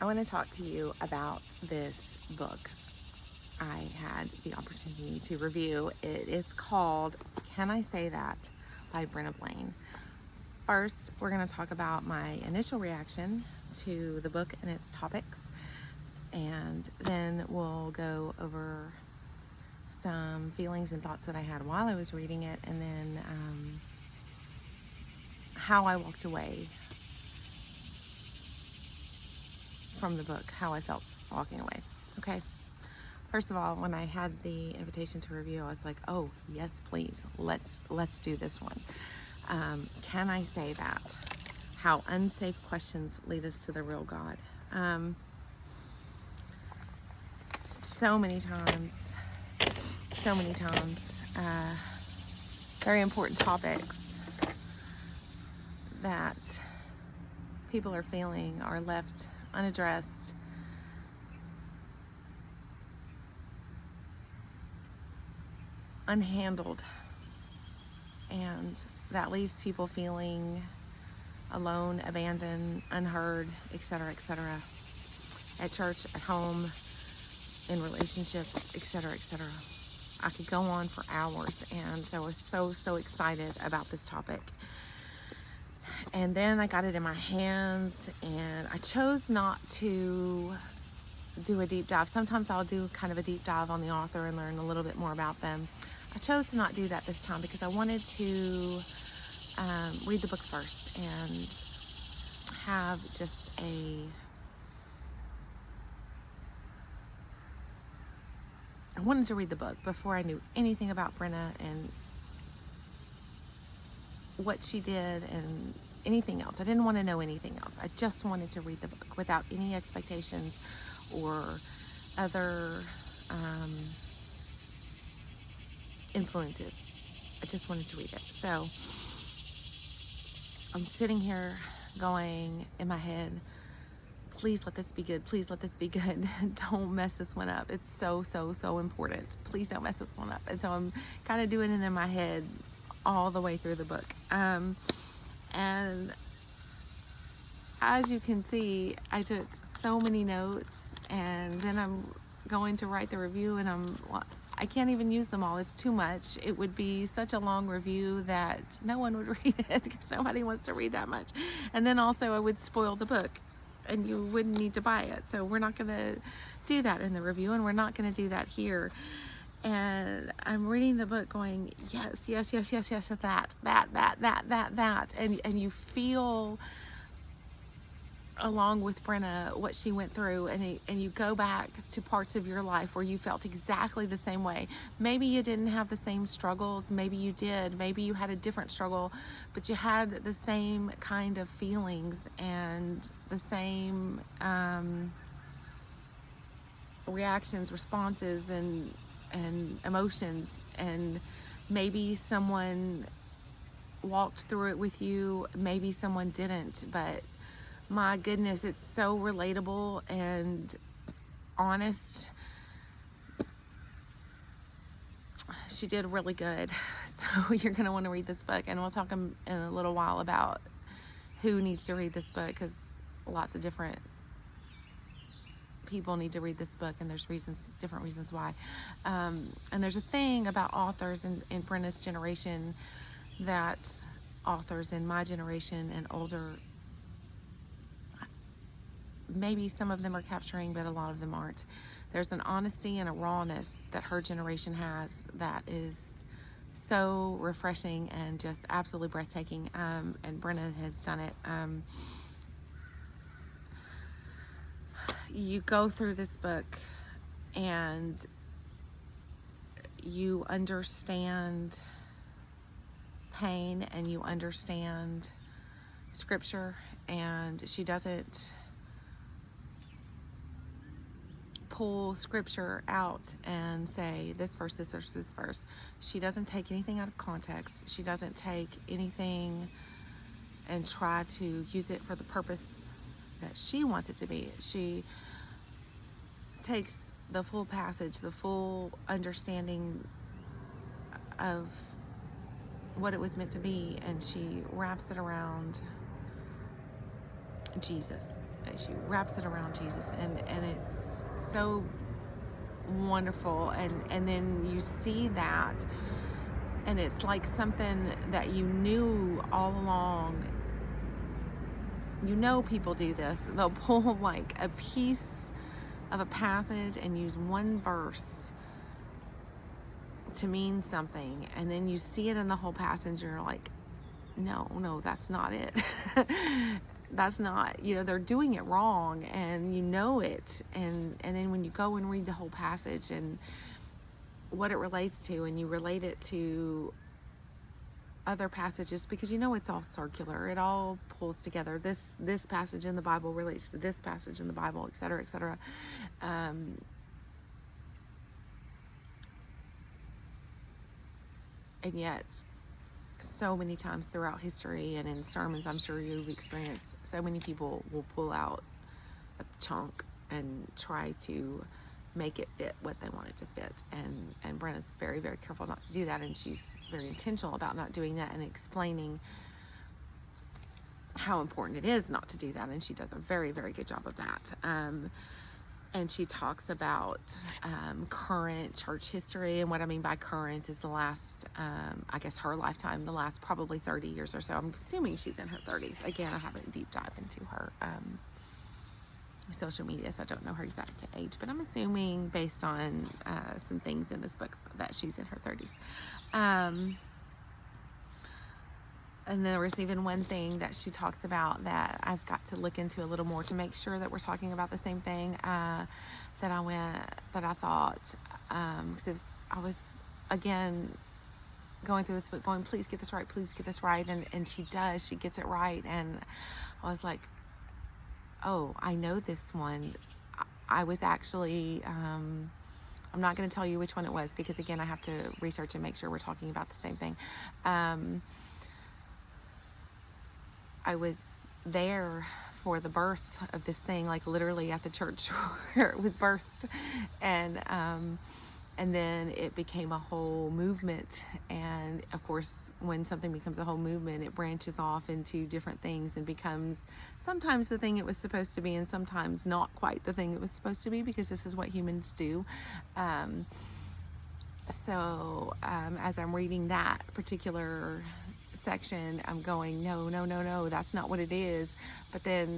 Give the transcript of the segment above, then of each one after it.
want to talk to you about this book I had the opportunity to review. It is called Can I Say That by Brenna Blain. First, we're going to talk about my initial reaction to the book and its topics, and then we'll go over some feelings and thoughts that I had while I was reading it, and then how I walked away from the book, how I felt walking away. Okay. First of all, when I had the invitation to review, I was like, oh, yes, please. Let's do this one. Can I say that? How unsafe questions lead us to the real God. So many times, very important topics that people are feeling are left unaddressed, unhandled, and that leaves people feeling alone, abandoned, unheard, etc., etc. At church, at home, in relationships, etc., etc. I could go on for hours, and so I was so excited about this topic. And then I got it in my hands, and I chose not to do a deep dive. Sometimes I'll do kind of a deep dive on the author and learn a little bit more about them. I chose to not do that this time because I wanted to read the book first and have just I wanted to read the book before I knew anything about Brenna and what she did and anything else. I didn't want to know anything else. I just wanted to read the book without any expectations or other influences. I just wanted to read it. So I'm sitting here going in my head, please let this be good. Please let this be good. Don't mess this one up. It's so important. Please don't mess this one up. And so I'm kind of doing it in my head all the way through the book. And as you can see, I took so many notes, and then I'm going to write the review, and I can't even use them all. It's too much. It would be such a long review that no one would read it because nobody wants to read that much. And then also I would spoil the book and you wouldn't need to buy it. So we're not going to do that in the review, and we're not going to do that here. And I'm reading the book going, yes, that. And you feel along with Brenna what she went through, and you go back to parts of your life where you felt exactly the same way. Maybe you didn't have the same struggles, maybe you did, maybe you had a different struggle, but you had the same kind of feelings and the same reactions, responses, and emotions. And maybe someone walked through it with you, maybe someone didn't, but my goodness, it's so relatable and honest. She did really good. So you're going to want to read this book, and we'll talk in a little while about who needs to read this book, because lots of different people need to read this book, and there's different reasons why. And there's a thing about authors in Brenna's generation that authors in my generation and older, maybe some of them are capturing, but a lot of them aren't. There's an honesty and a rawness that her generation has that is so refreshing and just absolutely breathtaking. And Brenna has done it. You go through this book and you understand pain, and you understand scripture, and she doesn't pull scripture out and say this verse, this verse, this verse. She doesn't take anything out of context. She doesn't take anything and try to use it for the purpose that she wants it to be. She takes the full passage, the full understanding of what it was meant to be, and she wraps it around Jesus. she wraps it around Jesus, and it's so wonderful. And then you see that, and it's like something that you knew all along. People do this. They'll pull like a piece of a passage and use one verse to mean something, and then you see it in the whole passage and you're like, no, that's not it. That's not, they're doing it wrong, and it, and then when you go and read the whole passage and what it relates to, and you relate it to other passages, because it's all circular, it all pulls together. This passage in the Bible relates to this passage in the Bible, etc., etc. And yet, so many times throughout history and in sermons, I'm sure you've experienced, so many people will pull out a chunk and try to make it fit what they want it to fit. And Brenna's very, very careful not to do that, and she's very intentional about not doing that and explaining how important it is not to do that, and she does a very, very good job of that. And she talks about current church history, and what I mean by current is the last, I guess her lifetime, the last probably 30 years or so. I'm assuming she's in her 30s. Again, I haven't deep dived into her social media, so I don't know her exact age, but I'm assuming based on some things in this book that she's in her 30s. And there was even one thing that she talks about that I've got to look into a little more to make sure that we're talking about the same thing, that I thought, because I was, again, going through this book going, please get this right, and she does, she gets it right, and I was like, oh, I know this one. I was actually, I'm not going to tell you which one it was, because again, I have to research and make sure we're talking about the same thing. I was there for the birth of this thing, like literally at the church where it was birthed, and then it became a whole movement. And of course, when something becomes a whole movement, it branches off into different things and becomes sometimes the thing it was supposed to be, and sometimes not quite the thing it was supposed to be, because this is what humans do. So as I'm reading that particular section, I'm going, no, that's not what it is. But then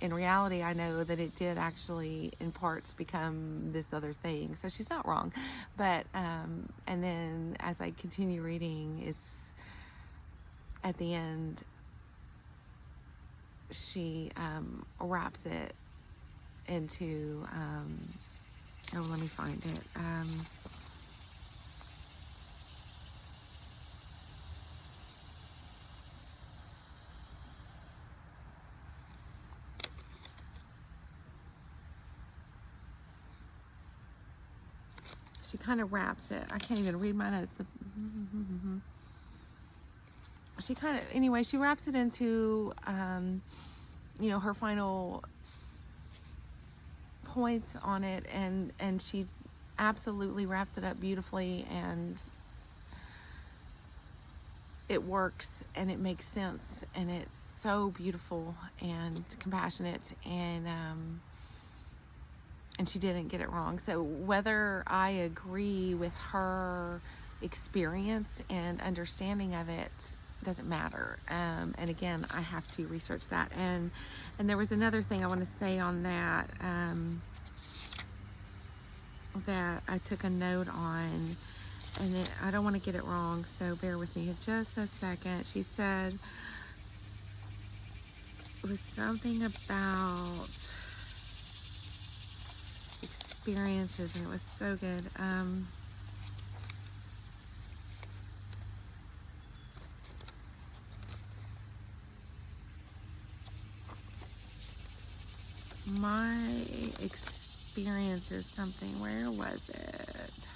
in reality, I know that it did actually in parts become this other thing. So she's not wrong. But and then as I continue reading, it's at the end, she wraps it into let me find it. She kind of wraps it. I can't even read my notes. She kind of, anyway, she wraps it into, her final points on it, and she absolutely wraps it up beautifully, and it works, and it makes sense, and it's so beautiful and compassionate, and she didn't get it wrong. So whether I agree with her experience and understanding of it doesn't matter. And again, I have to research that. And there was another thing I want to say on that, that I took a note on, and I don't want to get it wrong, so bear with me just a second. She said it was something about experiences, and it was so good. My experiences something, where was it?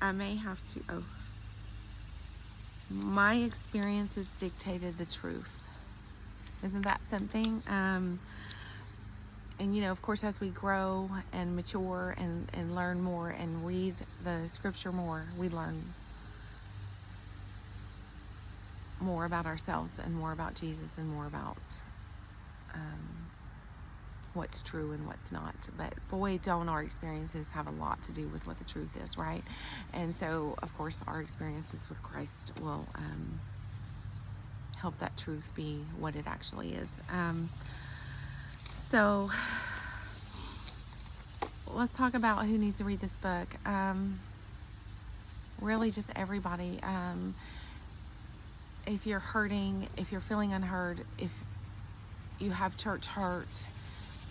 I may have to, my experiences dictated the truth. Isn't that something? And you know, of course, as we grow and mature and learn more and read the scripture more, we learn more about ourselves and more about Jesus and more about what's true and what's not. But boy, don't our experiences have a lot to do with what the truth is, right? And so, of course, our experiences with Christ will help that truth be what it actually is. So let's talk about who needs to read this book. Really just everybody. If you're hurting, if you're feeling unheard, if you have church hurt,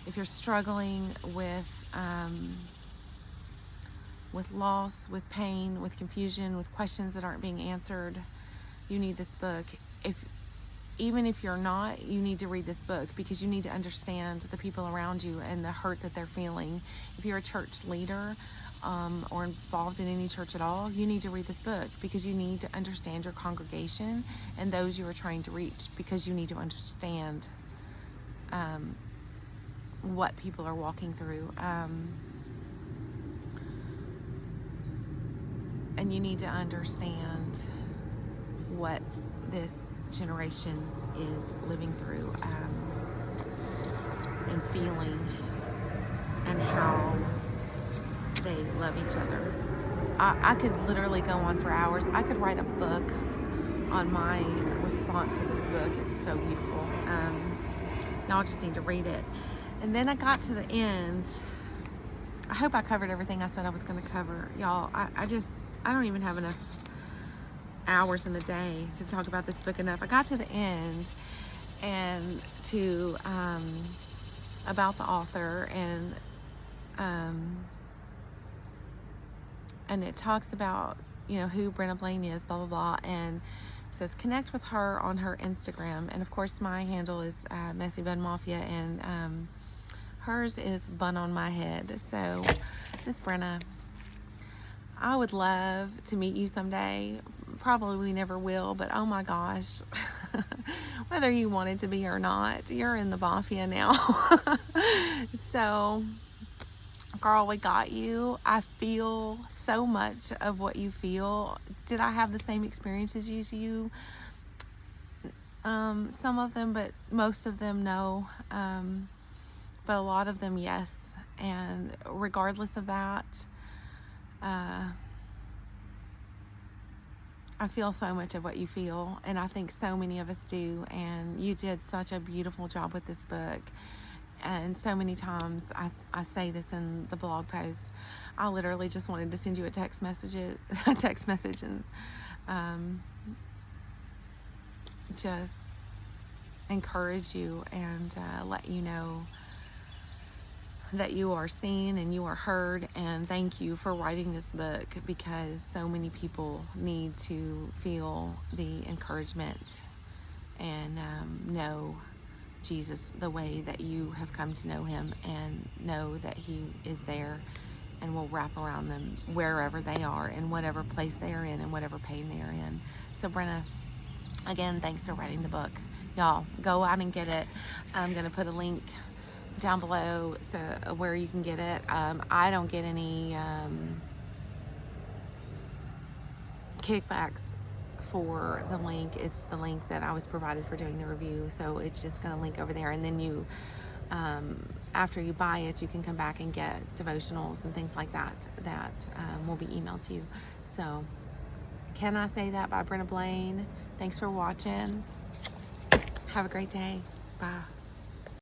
if you're struggling with loss, with pain, with confusion, with questions that aren't being answered, you need this book. Even if you're not, you need to read this book, because you need to understand the people around you and the hurt that they're feeling. If you're a church leader or involved in any church at all, you need to read this book, because you need to understand your congregation and those you are trying to reach, because you need to understand what people are walking through. And you need to understand what this generation is living through and feeling, and how they love each other. I could literally go on for hours. I could write a book on my response to this book. It's so beautiful. Y'all just need to read it. And then I got to the end. I hope I covered everything I said I was going to cover. Y'all, I don't even have enough hours in the day to talk about this book enough. I got to the end and to about the author, and it talks about, you know, who Brenna Blain is, blah blah blah, and it says connect with her on her Instagram. And of course my handle is Messy Bun Mafia, and hers is Bun on My Head. So Miss Brenna, I would love to meet you someday. Probably we never will, but oh my gosh, whether you wanted to be or not, you're in the Mafia now. So, girl, we got you. I feel so much of what you feel. Did I have the same experiences as you? Some of them, but most of them, no. But a lot of them, yes. And regardless of that, I feel so much of what you feel, and I think so many of us do. And you did such a beautiful job with this book. And so many times I say this in the blog post, I literally just wanted to send you a text message and just encourage you and let you know that you are seen and you are heard. And thank you for writing this book, because so many people need to feel the encouragement and know Jesus the way that you have come to know him, and know that he is there and will wrap around them wherever they are, in whatever place they are in, and whatever pain they are in. So Brenna, again, thanks for writing the book. Y'all, go out and get it. I'm going to put a link down below so where you can get it. I don't get any kickbacks for the link. It's the link that I was provided for doing the review, so it's just going to link over there, and then you after you buy it, you can come back and get devotionals and things like that will be emailed to you. So Can I Say That by Brenna Blain. Thanks for watching. Have a great day. Bye.